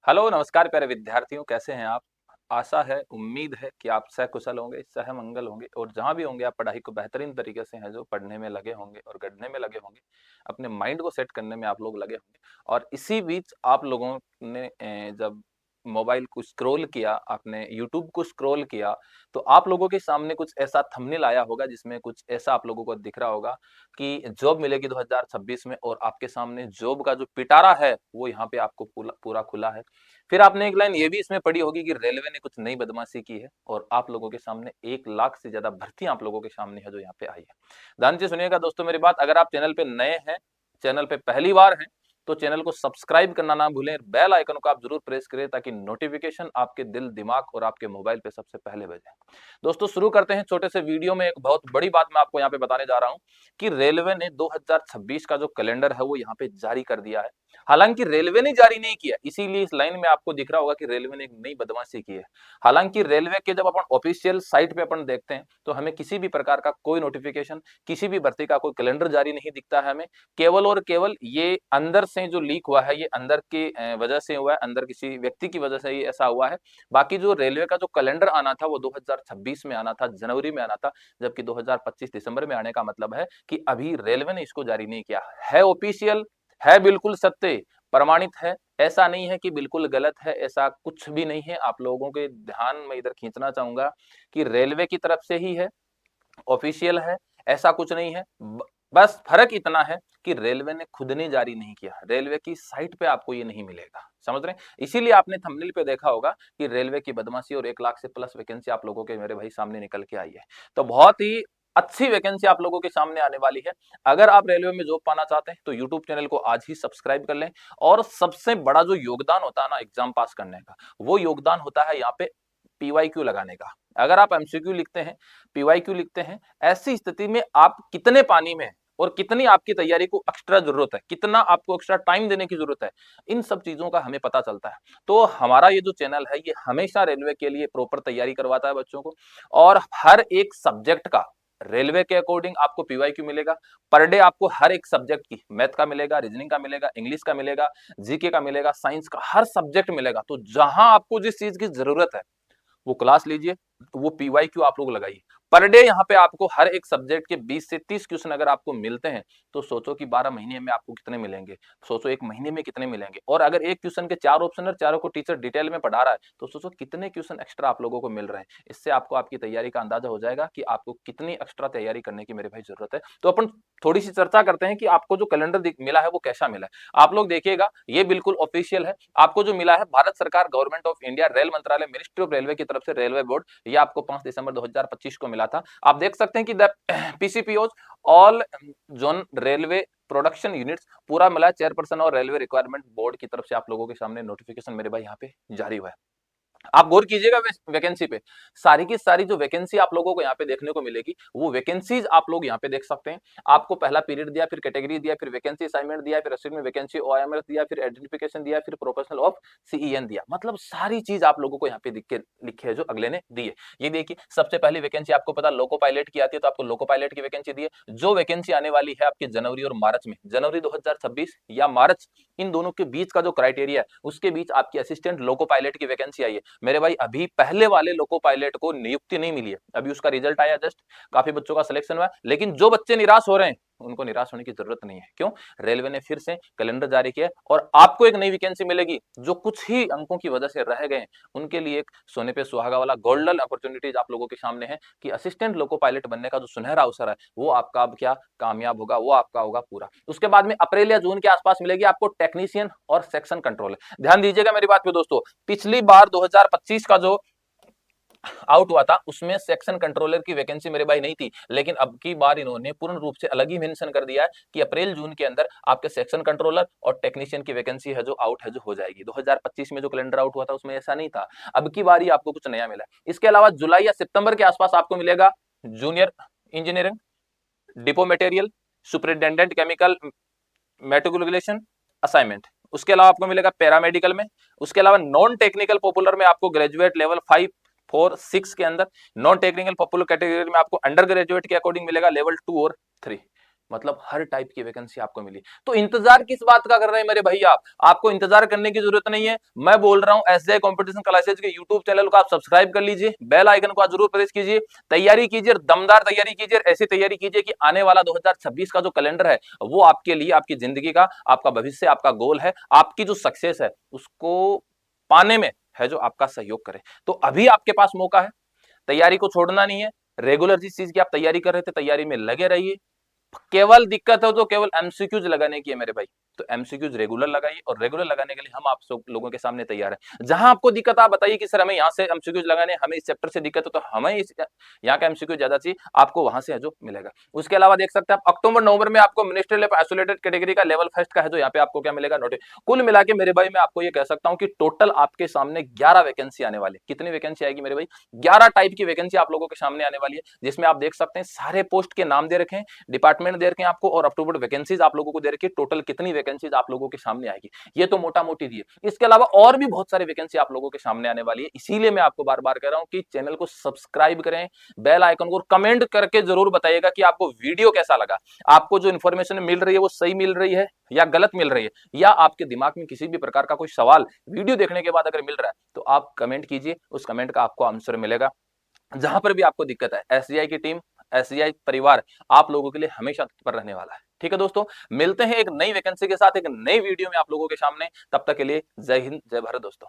Hello, नमस्कार प्यारे विद्यार्थियों, कैसे हैं आप? आशा है, उम्मीद है कि आप सहकुशल होंगे, सहमंगल होंगे और जहाँ भी होंगे आप पढ़ाई को बेहतरीन तरीके से हैं जो पढ़ने में लगे होंगे और गढ़ने में लगे होंगे। अपने माइंड को सेट करने में आप लोग लगे होंगे और इसी बीच आप लोगों ने जब मोबाइल को स्क्रॉल किया, आपने यूट्यूब को स्क्रॉल किया, तो आप लोगों के सामने कुछ ऐसा थंबनेल आया होगा जिसमें कुछ ऐसा आप लोगों को दिख रहा होगा कि जॉब मिलेगी 2026 में और आपके सामने जॉब का जो पिटारा है, वो यहाँ पे आपको पूरा खुला है। फिर आपने एक लाइन ये भी इसमें पढ़ी होगी कि रेलवे ने कुछ नई बदमाशी की है और आप लोगों के सामने 1 लाख से ज्यादा भर्तियां आप लोगों के सामने है जो यहाँ पे आई है। ध्यान से सुनिएगा दोस्तों मेरी बात। अगर आप चैनल पे नए हैं, चैनल पे पहली बार हैं, तो चैनल को सब्सक्राइब करना ना भूलें, बेल आइकन को आप जरूर प्रेस करें ताकि नोटिफिकेशन आपके दिल दिमाग और आपके मोबाइल पे सबसे पहले बजे। दोस्तों शुरू करते हैं छोटे से वीडियो में। एक बहुत बड़ी बात मैं आपको यहाँ पे बताने जा रहा हूँ कि रेलवे ने 2026 का जो कैलेंडर है वो यहाँ पे जारी कर दिया है। हालांकि रेलवे ने जारी नहीं किया, इसीलिए इस लाइन में आपको दिख रहा होगा कि रेलवे ने एक नई बदमाशी की है। हालांकि रेलवे के जब अपन ऑफिशियल साइट पे अपन देखते हैं तो हमें किसी भी प्रकार का कोई नोटिफिकेशन, किसी भी भर्ती का कोई कैलेंडर जारी नहीं दिखता है हमें। केवल और केवल ये अंदर से जो लीक हुआ है, ये अंदर की वजह से हुआ है, अंदर किसी व्यक्ति की वजह से ये ऐसा हुआ है। बाकी जो रेलवे का जो कैलेंडर आना था वो 2026 में आना था, जनवरी में आना था, जबकि 2025 दिसंबर में आने का मतलब है कि अभी रेलवे ने इसको जारी नहीं किया है। ऑफिशियल है, बिल्कुल सत्य प्रमाणित है, ऐसा नहीं है कि बिल्कुल गलत है, ऐसा कुछ भी नहीं है। आप लोगों के ध्यान में इधर खींचना चाहूंगा कि रेलवे की तरफ से ही है, ऑफिशियल है, ऐसा कुछ नहीं है। बस फर्क इतना है कि रेलवे ने खुद ने जारी नहीं किया, रेलवे की साइट पे आपको ये नहीं मिलेगा, समझ रहे हैं? इसीलिए आपने थंबनेल पे देखा होगा कि रेलवे की बदमाशी और 1 लाख से प्लस वैकेंसी आप लोगों के मेरे भाई सामने निकल के आई है। तो बहुत ही अच्छी वैकेंसी आप लोगों के सामने आने वाली है। अगर आप रेलवे में जॉब पाना चाहते हैं तो यूट्यूब चैनल को आज ही सब्सक्राइब कर लें। और सबसे बड़ा जो योगदान होता है ना एग्जाम पास करने का, वो योगदान होता है यहाँ पे पीवाईक्यू लगाने का। अगर आप एमसीक्यू लिखते हैं, पीवाईक्यू लिखते हैं, ऐसी स्थिति में आप कितने पानी में और कितनी आपकी तैयारी को एक्स्ट्रा जरूरत है, कितना आपको एक्स्ट्रा टाइम देने की जरूरत है, इन सब चीजों का हमें पता चलता है। तो हमारा ये जो चैनल है ये हमेशा रेलवे के लिए प्रॉपर तैयारी करवाता है बच्चों को। और हर एक सब्जेक्ट का रेलवे के अकॉर्डिंग आपको पीवाईक्यू मिलेगा। पर डे आपको हर एक सब्जेक्ट की, मैथ का मिलेगा, रीजनिंग का मिलेगा, इंग्लिश का मिलेगा, जीके का मिलेगा, साइंस का, हर सब्जेक्ट मिलेगा। तो जहां आपको जिस चीज की जरूरत है वो क्लास लीजिए, वो पीवाईक्यू आप लोग लगाइए। पर डे यहाँ पे आपको हर एक सब्जेक्ट के 20 से 30 क्वेश्चन अगर आपको मिलते हैं तो सोचो कि 12 महीने में आपको कितने मिलेंगे, सोचो एक महीने में कितने मिलेंगे। और अगर एक क्वेश्चन के 4 ऑप्शन और चारों को टीचर डिटेल में पढ़ा रहा है तो सोचो कितने क्वेश्चन एक्स्ट्रा आप लोगों को मिल रहे हैं। इससे आपको आपकी तैयारी का अंदाजा हो जाएगा कि आपको कितनी एक्स्ट्रा तैयारी करने की मेरे भाई जरूरत है। तो अपन थोड़ी सी चर्चा करते हैं कि आपको जो कैलेंडर मिला है वो कैसा मिला है। आप लोग देखिएगा, ये बिल्कुल ऑफिशियल है। आपको जो मिला है भारत सरकार, गवर्नमेंट ऑफ इंडिया, रेल मंत्रालय, मिनिस्ट्री ऑफ रेलवे की तरफ से रेलवे बोर्ड, ये आपको 5 दिसंबर 2025 को मिला था। आप देख सकते हैं कि the PCPOs all zone railway production units पूरा मिला है। चेयरपर्सन और रेलवे रिक्वायरमेंट बोर्ड की तरफ से आप लोगों के सामने नोटिफिकेशन मेरे भाई यहाँ पे जारी हुआ है। आप गौर कीजिएगा वैकेंसी पे, सारी की सारी जो वैकेंसी आप लोगों को यहाँ पे देखने को मिलेगी वो वैकेंसीज आप लोग यहाँ पे देख सकते हैं। आपको पहला पीरियड दिया, फिर कैटेगरी दिया, फिर वैकेंसी असाइनमेंट दिया, फिर असिस्टेंट में वैकेंसी ओएमएस दिया, फिर आइडेंटिफिकेशन दिया, फिर प्रोफेशनल ऑफ सीईएन दिया। मतलब सारी चीज आप लोगों को यहाँ पे लिखे है जो अगले ने दी है। ये देखिए, सबसे पहली वैकेंसी आपको पता लोको पायलट की आती है, तो आपको लोको पायलट की वैकेंसी दी है। जो वैकेंसी आने वाली है आपके जनवरी और मार्च में, जनवरी 2026 या मार्च, इन दोनों के बीच का जो क्राइटेरिया है उसके बीच आपकी असिस्टेंट लोको पायलट की वैकेंसी आई है। मेरे भाई अभी पहले वाले लोको पायलट को नियुक्ति नहीं मिली है, अभी उसका रिजल्ट आया जस्ट, काफी बच्चों का सिलेक्शन हुआ, लेकिन जो बच्चे निराश हो रहे हैं उनको निराश होने की जरूरत नहीं है। क्यों? रेलवे ने फिर से कैलेंडर जारी किया और आपको एक नई वैकेंसी मिलेगी। जो कुछ ही अंकों की वजह से रह गए उनके लिए एक सोने पे सुहागा वाला गोल्डन अपॉर्चुनिटीज आप लोगों के सामने है कि असिस्टेंट लोको पायलट बनने का जो सुनहरा अवसर है वो आपका अब क्या कामयाब होगा, वो आपका होगा पूरा। उसके बाद में अप्रैल या जून के आसपास मिलेगी आपको टेक्नीशियन और सेक्शन कंट्रोलर। ध्यान दीजिएगा मेरी बात पे दोस्तों, पिछली बार 2025 का जो आउट हुआ था उसमें सेक्शन कंट्रोलर की वैकेंसी मेरे भाई नहीं थी, लेकिन अब की बार इन्होंने पूर्ण रूप से अलग ही मेंशन कर दिया है कि अप्रैल जून के अंदर आपके सेक्शन कंट्रोलर और टेक्नीशियन की वैकेंसी है जो आउट है जो हो जाएगी। 2025 में जो कैलेंडर आउट हुआ था उसमें ऐसा नहीं था, अब की बार ही आपको कुछ नया मिला है। इसके अलावा जुलाई या सितंबर के आसपास आपको मिलेगा junior engineering, depot material, superintendent chemical matriculation assignment. उसके अलावा आपको मिलेगा पैरामेडिकल में। उसके अलावा नॉन टेक्निकल पॉपुलर में आपको ग्रेजुएट लेवल 5 4 6 के अंदर, नॉन टेक्निकल पॉपुलर कैटेगरी में आपको अंडर ग्रेजुएट के अकॉर्डिंग मिलेगा लेवल 2 और 3। मतलब हर टाइप की वैकेंसी आपको मिली। तो इंतजार किस बात का कर रहे हैं मेरे भैया आप? आपको इंतजार करने की जरूरत नहीं है। मैं बोल रहा हूं एसजीआई कंपटीशन क्लासेज के यूट्यूब चैनल को आप सब्सक्राइब कर लीजिए, बेल आइकन को आप जरूर प्रेस कीजिए, तैयारी कीजिए, दमदार तैयारी कीजिए, ऐसी तैयारी कीजिए कि आने वाला 2026 का जो कैलेंडर है वो आपके लिए, आपकी जिंदगी का, आपका भविष्य, आपका गोल है, आपकी जो सक्सेस है उसको पाने में है जो आपका सहयोग करे। तो अभी आपके पास मौका है, तैयारी को छोड़ना नहीं है। रेगुलर जिस चीज की आप तैयारी कर रहे थे तैयारी में लगे रहिए। केवल दिक्कत हो तो केवल एमसीक्यूज लगाने की है मेरे भाई। तो एमसीक्यूज रेगुलर लगाइए, और रेगुलर लगाने के लिए हम आप सब लोगों के सामने तैयार हैं। जहां आपको दिक्कत आप बताइए कि सर हमें यहाँ से एमसीक्यूज लगाने, हमें इस चैप्टर से दिक्कत है तो हमें इस यहाँ का एमसीक्यू ज्यादा चाहिए, आपको वहां से है जो मिलेगा। उसके अलावा देख सकते हैं आप अक्टूबर नवंबर में आपको मिनिस्ट्रियल आइसोलेटेड कैटेगरी का लेवल फर्स्ट का है जो यहाँ पे आपको क्या मिलेगा, नोटिस। कुल मिला के मेरे भाई मैं आपको ये कह सकता हूँ कि टोटल आपके सामने 11 वैकेंसी आने वाली। कितनी वैकेंसी आएगी मेरे भाई? 11 टाइप की वैकेंसी आप लोगों के सामने आने वाली है, जिसमें आप देख सकते हैं सारे पोस्ट के नाम दे रखे हैं, डिपार्टमेंट दे रखे हैं आपको, और अक्टूबर वैकेंसीज आप लोगों को दे रखी है। टोटल कितनी वैकेंसीज आप लोगों के सामने आएगी ये तो मोटा मोटी दी है। इसके अलावा और भी बहुत सारी वैकेंसी आप लोगों के सामने आने वाली है। इसीलिए मैं आपको बार बार कह रहा हूं कि चैनल को सब्सक्राइब करें, बेल आइकन को कमेंट करके जरूर बताइएगा कि आपको वीडियो कैसा लगा, आपको जो इन्फॉर्मेशन मिल रही है वो सही मिल रही है या गलत मिल रही है, या आपके दिमाग में किसी भी प्रकार का कोई सवाल वीडियो देखने के बाद अगर मिल रहा है तो आप कमेंट कीजिए, उस कमेंट का आपको आंसर मिलेगा। जहां पर भी आपको दिक्कत है, एसजीआई की टीम, एसजीआई परिवार आप लोगों के लिए हमेशा तत्पर रहने वाला है। ठीक है दोस्तों, मिलते हैं एक नई वैकेंसी के साथ एक नई वीडियो में आप लोगों के सामने। तब तक के लिए जय हिंद, जय भारत दोस्तों।